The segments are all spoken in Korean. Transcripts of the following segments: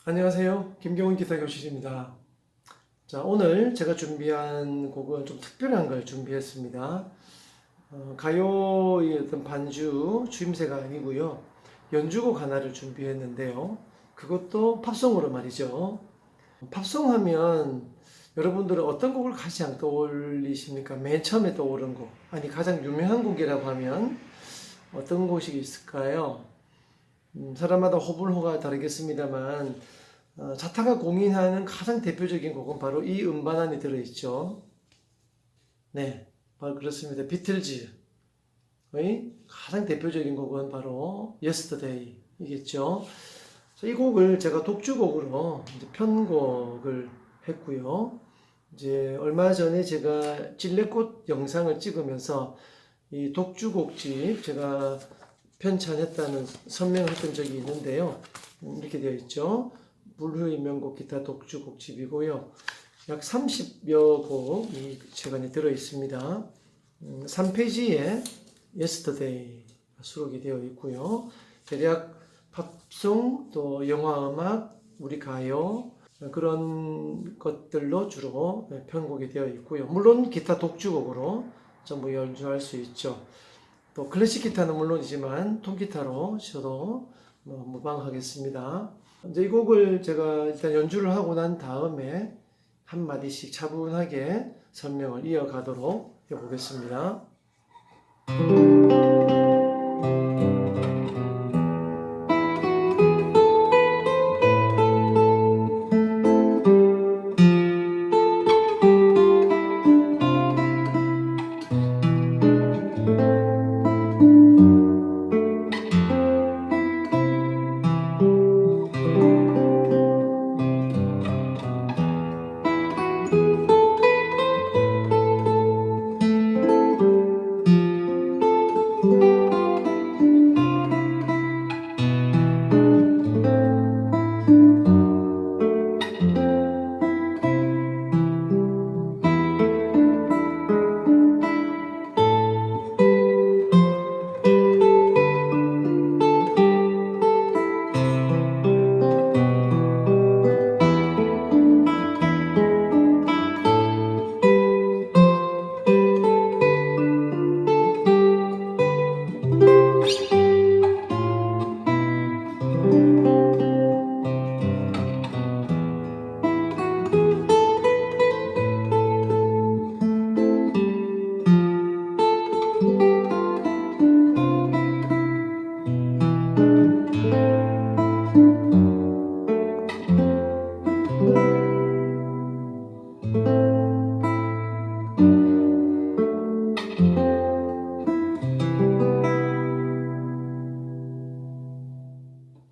안녕하세요. 김경훈 기타 교실입니다. 자, 오늘 제가 준비한 곡은 좀 특별한 걸 준비했습니다. 가요의 어떤 반주, 추임새가 아니고요. 연주곡 하나를 준비했는데요. 그것도 팝송으로 말이죠. 팝송 하면 여러분들은 어떤 곡을 가장 떠올리십니까? 맨 처음에 떠오른 곡. 아니, 가장 유명한 곡이라고 하면 어떤 곡이 있을까요? 사람마다 호불호가 다르겠습니다만 자타가 공인하는 가장 대표적인 곡은 바로 이 음반 안에 들어있죠. 네, 바로 그렇습니다. 비틀즈의 가장 대표적인 곡은 바로 Yesterday이겠죠. 이 곡을 제가 독주곡으로 이제 편곡을 했고요. 이제 얼마 전에 제가 찔레꽃 영상을 찍으면서 이 독주곡집 제가 편찬했다는 선명을 했던 적이 있는데요. 이렇게 되어 있죠. 불후의 명곡 기타 독주곡집이고요. 약 30여 곡이 최근에 들어 있습니다. 3페이지에 Yesterday 수록이 되어 있고요. 대략 팝송, 또 영화음악, 우리 가요 그런 것들로 주로 편곡이 되어 있고요. 물론 기타 독주곡으로 전부 연주할 수 있죠. 또 클래식 기타는 물론이지만 통기타로 저도 무방하겠습니다. 이제 이 곡을 제가 일단 연주를 하고 난 다음에 한 마디씩 차분하게 설명을 이어가도록 해보겠습니다.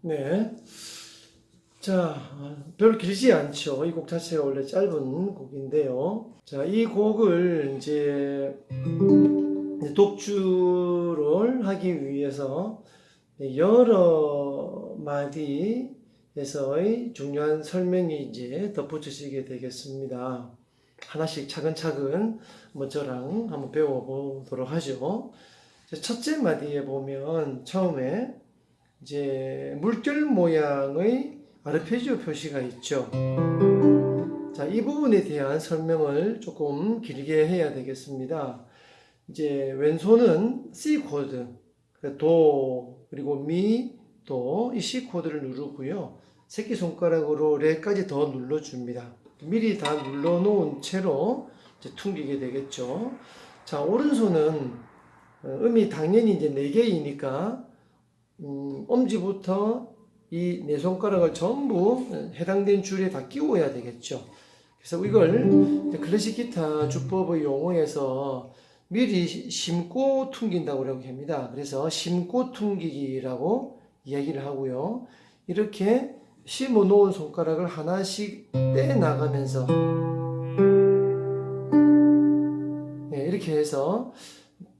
네. 자, 별로 길지 않죠. 이 곡 자체가 원래 짧은 곡인데요. 자, 이 곡을 이제 독주를 하기 위해서 여러 마디에서의 중요한 설명이 이제 덧붙여지게 되겠습니다. 하나씩 차근차근 저랑 한번 배워보도록 하죠. 첫째 마디에 보면 처음에 이제 물결 모양의 아르페지오 표시가 있죠. 자, 이 부분에 대한 설명을 조금 길게 해야 되겠습니다. 이제 왼손은 C 코드, 도, 그리고 미, 도, 이 C 코드를 누르고요. 새끼손가락으로 레까지 더 눌러줍니다. 미리 다 눌러놓은 채로 이제 퉁기게 되겠죠. 자, 오른손은 음이 당연히 이제 4개이니까 엄지부터 이 네 손가락을 전부 해당된 줄에 다 끼워야 되겠죠. 그래서 이걸 클래식 기타 주법의 용어에서 미리 심고 퉁긴다고 합니다. 그래서 심고 퉁기기라고 이야기를 하고요. 이렇게 심어 놓은 손가락을 하나씩 떼 나가면서 이렇게 해서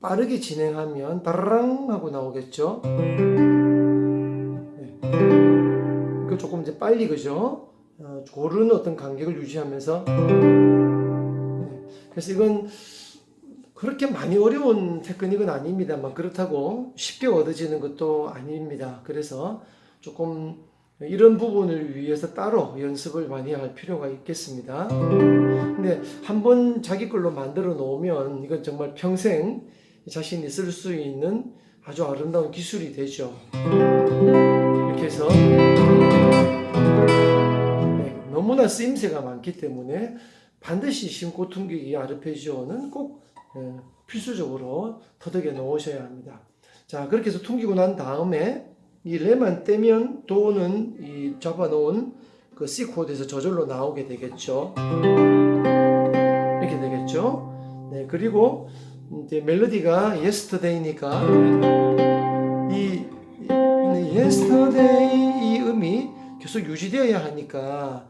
빠르게 진행하면 따라랑 하고 나오겠죠. 이거 조금 이제 빨리 그죠? 고른 어떤 간격을 유지하면서 그래서 이건 그렇게 많이 어려운 테크닉은 아닙니다만 그렇다고 쉽게 얻어지는 것도 아닙니다. 그래서 조금 이런 부분을 위해서 따로 연습을 많이 할 필요가 있겠습니다. 근데 한번 자기 걸로 만들어 놓으면 이건 정말 평생 자신이 쓸 수 있는 아주 아름다운 기술이 되죠. 이렇게 해서 너무나 쓰임새가 많기 때문에 반드시 심고 퉁기기 아르페지오는 꼭 필수적으로 터득해 놓으셔야 합니다. 자, 그렇게 해서 퉁기고 난 다음에 이 레만 떼면 도는 이 잡아놓은 그 C 코드에서 저절로 나오게 되겠죠. 이렇게 되겠죠. 네, 그리고 이제 멜로디가 Yesterday니까 이 Yesterday 이 음이 계속 유지되어야 하니까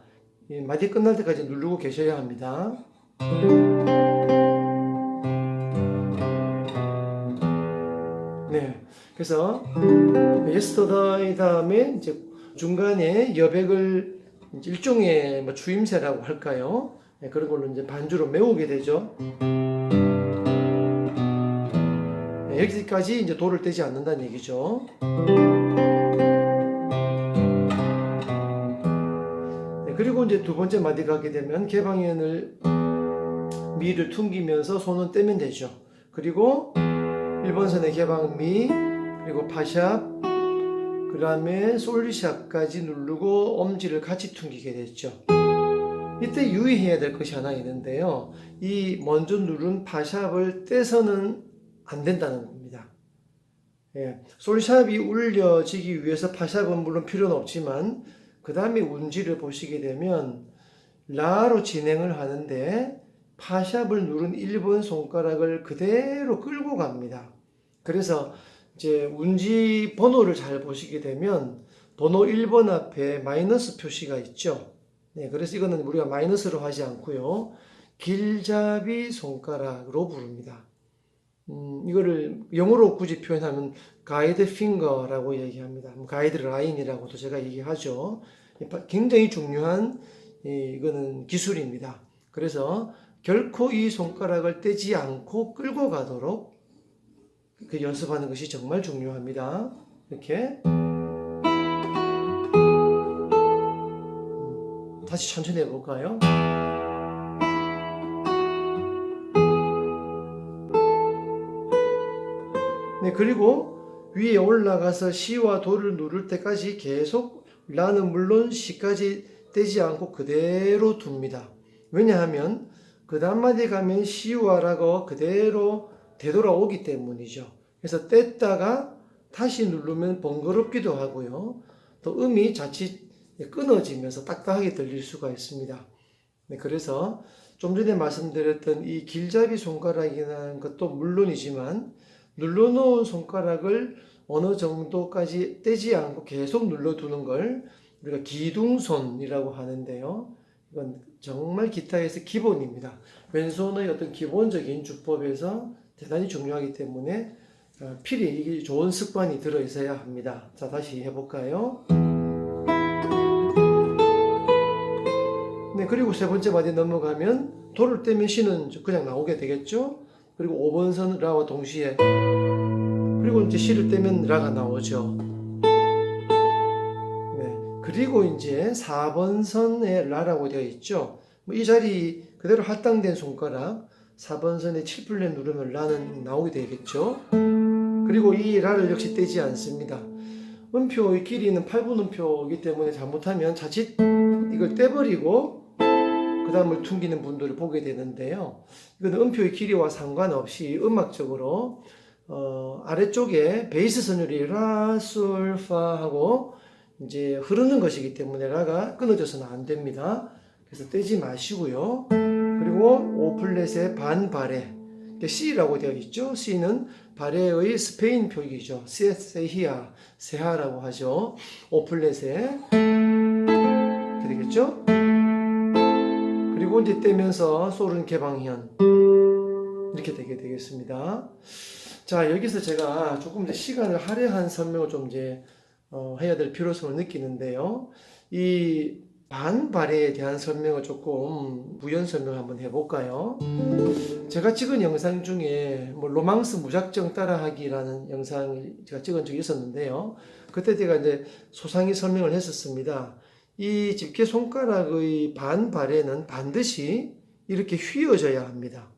마디 끝날 때까지 누르고 계셔야 합니다. 네, 그래서 Yesterday 다음에 이제 중간에 여백을 일종의 뭐 추임새라고 할까요? 네, 그런 걸로 이제 반주로 메우게 되죠. 네, 여기까지 이제 도를 떼지 않는다는 얘기죠. 네, 그리고 이제 두 번째 마디 가게 되면 개방현을 미를 퉁기면서 손은 떼면 되죠. 그리고 1번 선의 개방 미, 그리고 파샵, 그 다음에 솔리샵까지 누르고 엄지를 같이 퉁기게 됐죠. 이때 유의해야 될 것이 하나 있는데요. 이 먼저 누른 파샵을 떼서는 안 된다는 겁니다. 예, 솔샵이 울려지기 위해서 파샵은 물론 필요는 없지만 그 다음에 운지를 보시게 되면 라로 진행을 하는데 파샵을 누른 1번 손가락을 그대로 끌고 갑니다. 그래서 이제 운지 번호를 잘 보시게 되면 번호 1번 앞에 마이너스 표시가 있죠. 네, 그래서 이거는 우리가 마이너스로 하지 않고요. 길잡이 손가락으로 부릅니다. 이거를 영어로 굳이 표현하면 가이드 핑거라고 얘기합니다. 가이드 라인이라고도 제가 얘기하죠. 굉장히 중요한 이거는 기술입니다. 그래서 결코 이 손가락을 떼지 않고 끌고 가도록 그 연습하는 것이 정말 중요합니다. 이렇게 다시 천천히 해볼까요? 네, 그리고 위에 올라가서 시와 도를 누를 때까지 계속 라는 물론 시까지 떼지 않고 그대로 둡니다. 왜냐하면 그 다음 마디 가면 시와 라가 그대로 되돌아오기 때문이죠. 그래서 뗐다가 다시 누르면 번거롭기도 하고요. 또 음이 자칫 끊어지면서 딱딱하게 들릴 수가 있습니다. 네, 그래서 좀 전에 말씀드렸던 이 길잡이 손가락이라는 것도 물론이지만 눌러놓은 손가락을 어느 정도까지 떼지 않고 계속 눌러두는 걸 우리가 기둥손이라고 하는데요. 이건 정말 기타에서 기본입니다. 왼손의 어떤 기본적인 주법에서 대단히 중요하기 때문에 필히 좋은 습관이 들어 있어야 합니다. 자, 다시 해볼까요? 네, 그리고 세 번째 마디 넘어가면 도를 떼면 시는 그냥 나오게 되겠죠? 그리고 5번 선 라와 동시에 그리고 이제 시를 떼면 라가 나오죠. 네, 그리고 이제 4번 선에 라라고 되어 있죠. 이 자리 그대로 할당된 손가락 4번 선에 7플랫 누르면 라는 나오게 되겠죠. 그리고 이 라를 역시 떼지 않습니다. 음표의 길이는 8분 음표이기 때문에 잘못하면 자칫 이걸 떼버리고 그 다음을 퉁기는 분들을 보게 되는데요. 이건 음표의 길이와 상관없이 음악적으로 아래쪽에 베이스 선율이 라, 솔, 파 하고 이제 흐르는 것이기 때문에 라가 끊어져서는 안 됩니다. 그래서 떼지 마시고요. 그리고 5플랫의 반바레 C라고 되어 있죠. C는 바레의 스페인 표기죠. 세히아, 세하라고 하죠. 5플랫에 되겠죠. 그리고 이제 떼면서 솔은 개방현 이렇게 되게 되겠습니다. 자, 여기서 제가 조금 이제 시간을 할애한 설명을 좀 이제 해야 될 필요성을 느끼는데요. 이 반바레에 대한 설명을 조금 부연 설명을 한번 해볼까요? 제가 찍은 영상 중에 뭐 로망스 무작정 따라하기라는 영상을 제가 찍은 적이 있었는데요. 그때 제가 이제 소상히 설명을 했었습니다. 이 집게 손가락의 반발에는 반드시 이렇게 휘어져야 합니다.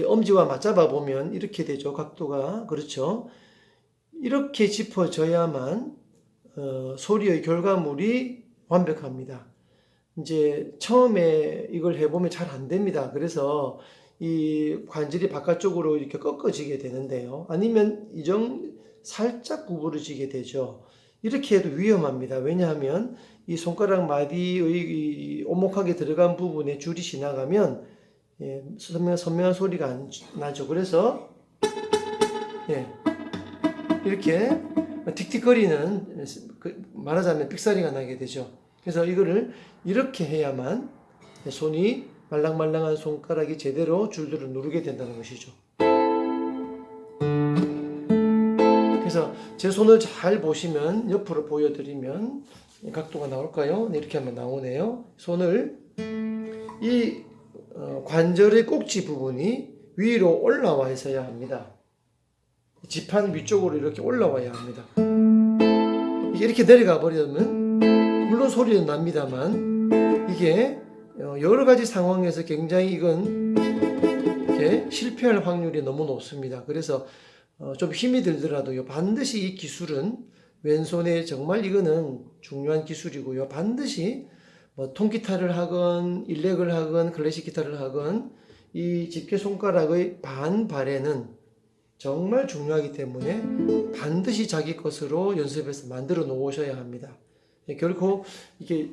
엄지와 맞잡아 보면 이렇게 되죠. 각도가. 그렇죠. 이렇게 짚어져야만 소리의 결과물이 완벽합니다. 이제 처음에 이걸 해보면 잘 안 됩니다. 그래서 이 관절이 바깥쪽으로 이렇게 꺾어지게 되는데요. 아니면 살짝 구부러지게 되죠. 이렇게 해도 위험합니다. 왜냐하면 이 손가락 마디의 오목하게 들어간 부분에 줄이 지나가면 선명한 소리가 안 나죠. 그래서 이렇게 틱틱거리는 말하자면 삑사리가 나게 되죠. 그래서 이거를 이렇게 해야만 손이 말랑말랑한 손가락이 제대로 줄들을 누르게 된다는 것이죠. 그래서 제 손을 잘 보시면 옆으로 보여드리면 각도가 나올까요? 이렇게 하면 나오네요. 손을 이 관절의 꼭지 부분이 위로 올라와 있어야 합니다. 지판 위쪽으로 이렇게 올라와야 합니다. 이게 이렇게 내려가 버리면 물론 소리는 납니다만 이게 여러 가지 상황에서 굉장히 이건 이렇게 실패할 확률이 너무 높습니다. 그래서 좀 힘이 들더라도요, 반드시 이 기술은 왼손에 정말 이거는 중요한 기술이고요. 반드시 뭐 통기타를 하건 일렉을 하건 클래식 기타를 하건 이 집게 손가락의 반발에는 정말 중요하기 때문에 반드시 자기 것으로 연습해서 만들어 놓으셔야 합니다. 결코 이게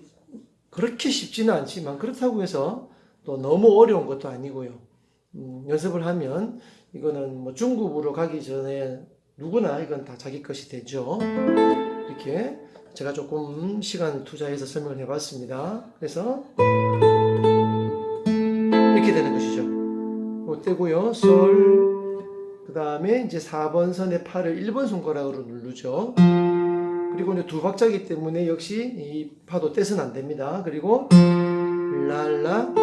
그렇게 쉽지는 않지만 그렇다고 해서 또 너무 어려운 것도 아니고요. 연습을 하면 이거는 뭐 중급으로 가기 전에 누구나 이건 다 자기 것이 되죠. 이렇게 제가 조금 시간 투자해서 설명을 해봤습니다. 그래서 이렇게 되는 것이죠. 떼고요. 솔, 그 다음에 이제 4번 선의 팔을 1번 손가락으로 누르죠. 그리고 이제 두 박자이기 때문에 역시 이 파도 떼서는 안 됩니다. 그리고 랄라,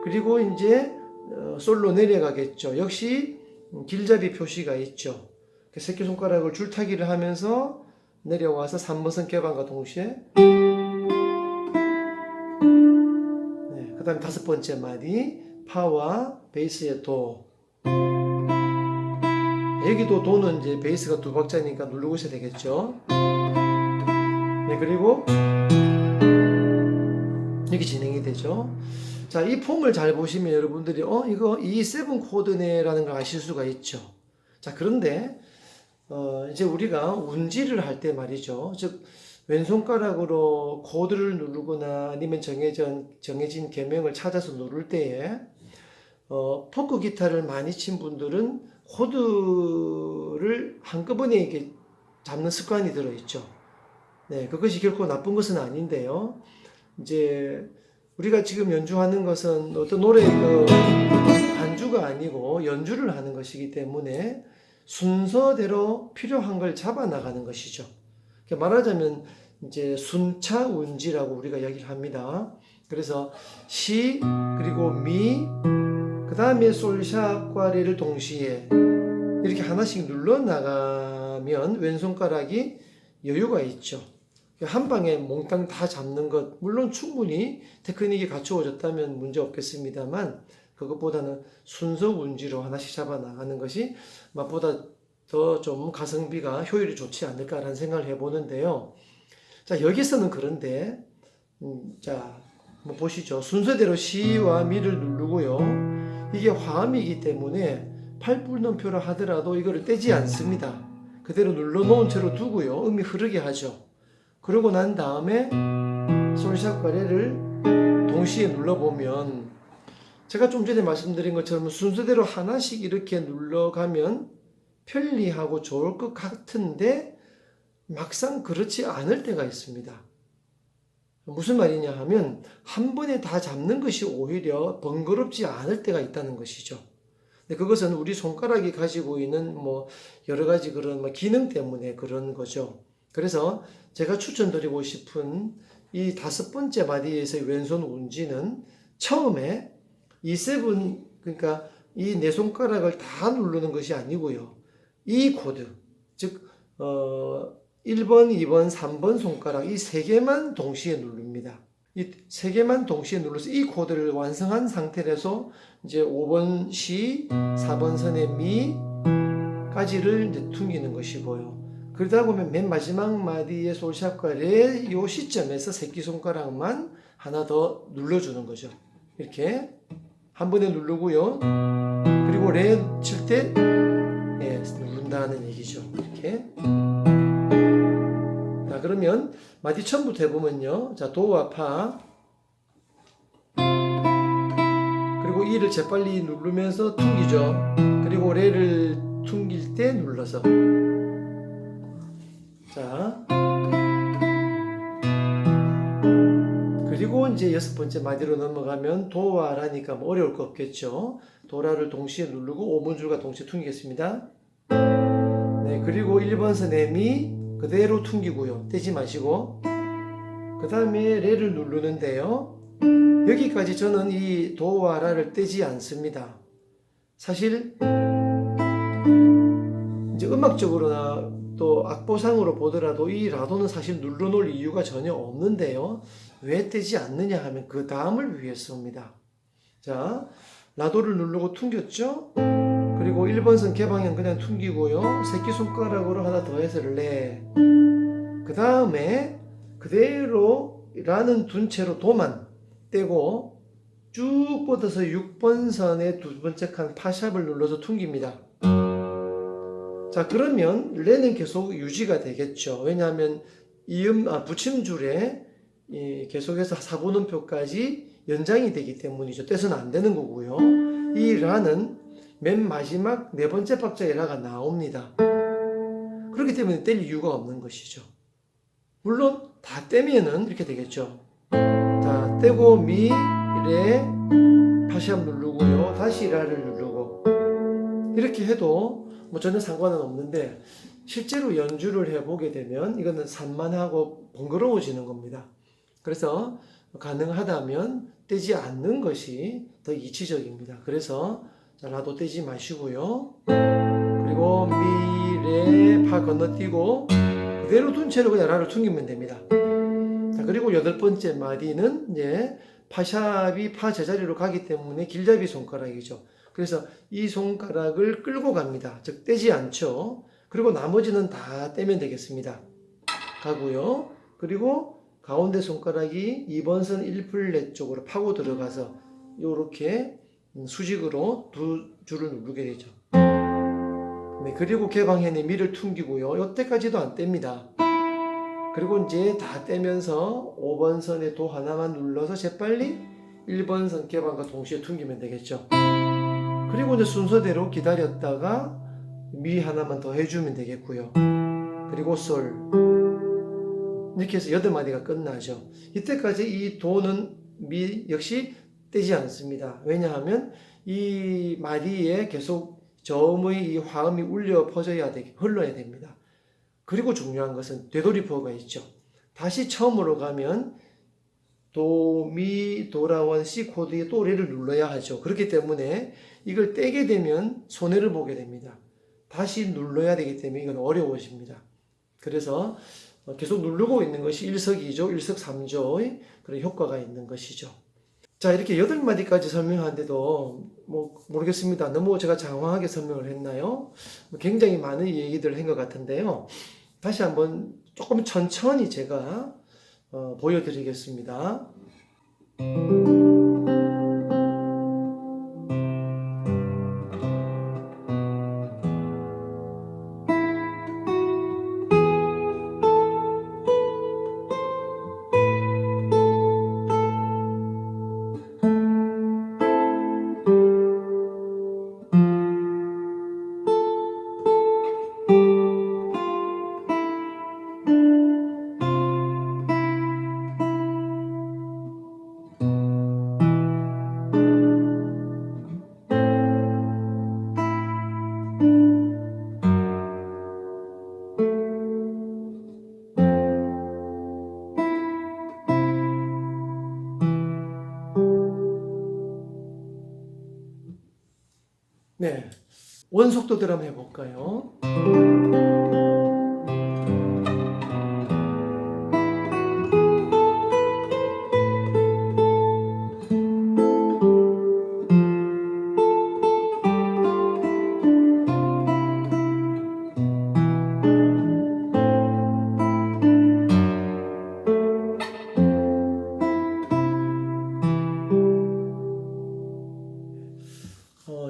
그리고 이제 솔로 내려가겠죠. 역시 길잡이 표시가 있죠. 새끼손가락을 줄타기를 하면서 내려와서 3번선 개방과 동시에 그 다음에 5번째 마디 파와 베이스의 도. 여기도 도는 이제 베이스가 두 박자니까 누르고 있어야 되겠죠. 그리고 이렇게 진행이 되죠. 자, 이 폼을 잘 보시면 여러분들이 이거 E7 코드네라는 걸 아실 수가 있죠. 자, 그런데 이제 우리가 운지를 할 때 말이죠. 즉 왼손가락으로 코드를 누르거나 아니면 정해진 계명을 찾아서 누를 때에 포크 기타를 많이 친 분들은 코드를 한꺼번에 이렇게 잡는 습관이 들어있죠. 네, 그것이 결코 나쁜 것은 아닌데요. 이제 우리가 지금 연주하는 것은 어떤 노래의 반주가 아니고 연주를 하는 것이기 때문에 순서대로 필요한 걸 잡아 나가는 것이죠. 말하자면 이제 순차 운지라고 우리가 이야기를 합니다. 그래서 시, 그리고 미, 그 다음에 솔샤과 레를 동시에 이렇게 하나씩 눌러 나가면 왼손가락이 여유가 있죠. 한 방에 몽땅 다 잡는 것, 물론 충분히 테크닉이 갖추어졌다면 문제 없겠습니다만 그것보다는 순서 운지로 하나씩 잡아 나가는 것이 맛보다 더 좀 가성비가 효율이 좋지 않을까라는 생각을 해보는데요. 자, 여기서는 그런데 자, 뭐 보시죠. 순서대로 시와 미를 누르고요. 이게 화음이기 때문에 팔불눈표라 하더라도 이거를 떼지 않습니다. 그대로 눌러놓은 채로 두고요. 음이 흐르게 하죠. 그러고 난 다음에 솔샤과 레를 동시에 눌러보면 제가 좀 전에 말씀드린 것처럼 순서대로 하나씩 이렇게 눌러가면 편리하고 좋을 것 같은데 막상 그렇지 않을 때가 있습니다. 무슨 말이냐 하면 한 번에 다 잡는 것이 오히려 번거롭지 않을 때가 있다는 것이죠. 근데 그것은 우리 손가락이 가지고 있는 뭐 여러 가지 그런 기능 때문에 그런 거죠. 그래서 제가 추천드리고 싶은 이 5번째 마디에서의 왼손 운지는 처음에 E7, 그러니까 이 네 손가락을 다 누르는 것이 아니고요. 이 코드, 즉 1번, 2번, 3번 손가락 이 세 개만 동시에 누릅니다. 이 세 개만 동시에 눌러서 이 코드를 완성한 상태에서 이제 5번 시, 4번 선의 미까지를 이제 퉁기는 것이고요. 그러다 보면 맨 마지막 마디의 솔샵과 레 이 시점에서 새끼손가락만 하나 더 눌러주는 거죠. 이렇게 한 번에 누르고요. 그리고 레 칠 때 누른다는 얘기죠. 이렇게. 자, 그러면 마디 처음부터 해보면요. 자, 도와 파. 그리고 이를 재빨리 누르면서 퉁기죠. 그리고 레를 퉁길 때 눌러서. 자. 그리고 이제 여섯 번째 마디로 넘어가면 도와 라니까 뭐 어려울 거 없겠죠. 도라를 동시에 누르고 5문줄과 동시에 퉁기겠습니다. 네, 그리고 1번 선의 미 그대로 퉁기고요. 떼지 마시고. 그 다음에 레를 누르는데요. 여기까지 저는 이 도와 라를 떼지 않습니다. 사실 이제 음악적으로나 또 악보상으로 보더라도 이 라도는 사실 눌러놓을 이유가 전혀 없는데요. 왜 떼지 않느냐 하면 그 다음을 위해서입니다. 자, 라도를 누르고 퉁겼죠? 그리고 1번 선 개방형 그냥 퉁기고요. 새끼손가락으로 하나 더 해서 레. 그 다음에 그대로 라는 둔 채로 도만 떼고 쭉 뻗어서 6번 선의 두 번째 칸 파샵을 눌러서 퉁깁니다. 자, 그러면 레는 계속 유지가 되겠죠. 왜냐하면 붙임줄에 계속해서 4분음표까지 연장이 되기 때문이죠. 떼서는 안 되는 거고요. 이 라는 맨 마지막 네 번째 박자에 라가 나옵니다. 그렇기 때문에 뗄 이유가 없는 것이죠. 물론 다 떼면은 이렇게 되겠죠. 자, 떼고 미, 레, 파샵 누르고요. 다시 라를 누르고 이렇게 해도 뭐 전혀 상관은 없는데 실제로 연주를 해보게 되면 이거는 산만하고 번거로워지는 겁니다. 그래서 가능하다면 떼지 않는 것이 더 이치적입니다. 그래서 라도 떼지 마시고요. 그리고 미, 레, 파 건너뛰고 그대로 둔 채로 그냥 라를 퉁기면 됩니다. 자, 그리고 여덟 번째 마디는 이제 파샵이 파 제자리로 가기 때문에 길잡이 손가락이죠. 그래서 이 손가락을 끌고 갑니다. 즉 떼지 않죠. 그리고 나머지는 다 떼면 되겠습니다. 가고요. 그리고 가운데 손가락이 2번 선 1플랫 쪽으로 파고 들어가서 이렇게 수직으로 두 줄을 누르게 되죠. 네, 그리고 개방현의 미를 퉁기고요. 이때까지도 안 뗍니다. 그리고 이제 다 떼면서 5번 선에 도 하나만 눌러서 재빨리 1번 선 개방과 동시에 퉁기면 되겠죠. 그리고 이제 순서대로 기다렸다가 미 하나만 더 해주면 되겠고요. 그리고 솔. 이렇게 해서 8마디가 끝나죠. 이때까지 이 도는 미 역시 떼지 않습니다. 왜냐하면 이 마디에 계속 저음의 이 화음이 울려 퍼져야 흘러야 됩니다. 그리고 중요한 것은 되돌이표가 있죠. 다시 처음으로 가면 도, 미, 도라원, 시 코드의 또 레를 눌러야 하죠. 그렇기 때문에 이걸 떼게 되면 손해를 보게 됩니다. 다시 눌러야 되기 때문에 이건 어려워집니다. 그래서 계속 누르고 있는 것이 일석이조, 일석삼조의 그런 효과가 있는 것이죠. 자, 이렇게 8마디까지 설명하는데도 모르겠습니다. 너무 제가 장황하게 설명을 했나요? 굉장히 많은 얘기들을 한 것 같은데요. 다시 한번 조금 천천히 제가 보여드리겠습니다. 네, 원속도들 한번 해볼까요?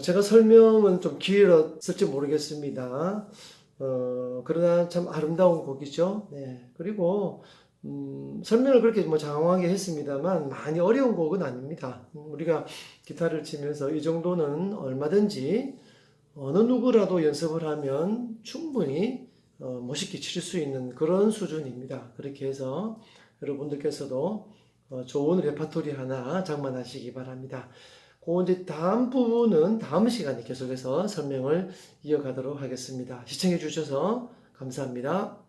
제가 설명은 좀 길었을지 모르겠습니다. 그러나 참 아름다운 곡이죠. 네. 그리고, 설명을 그렇게 뭐 장황하게 했습니다만 많이 어려운 곡은 아닙니다. 우리가 기타를 치면서 이 정도는 얼마든지 어느 누구라도 연습을 하면 충분히 멋있게 칠 수 있는 그런 수준입니다. 그렇게 해서 여러분들께서도 좋은 레파토리 하나 장만하시기 바랍니다. 그 이제 다음 부분은 다음 시간에 계속해서 설명을 이어가도록 하겠습니다. 시청해 주셔서 감사합니다.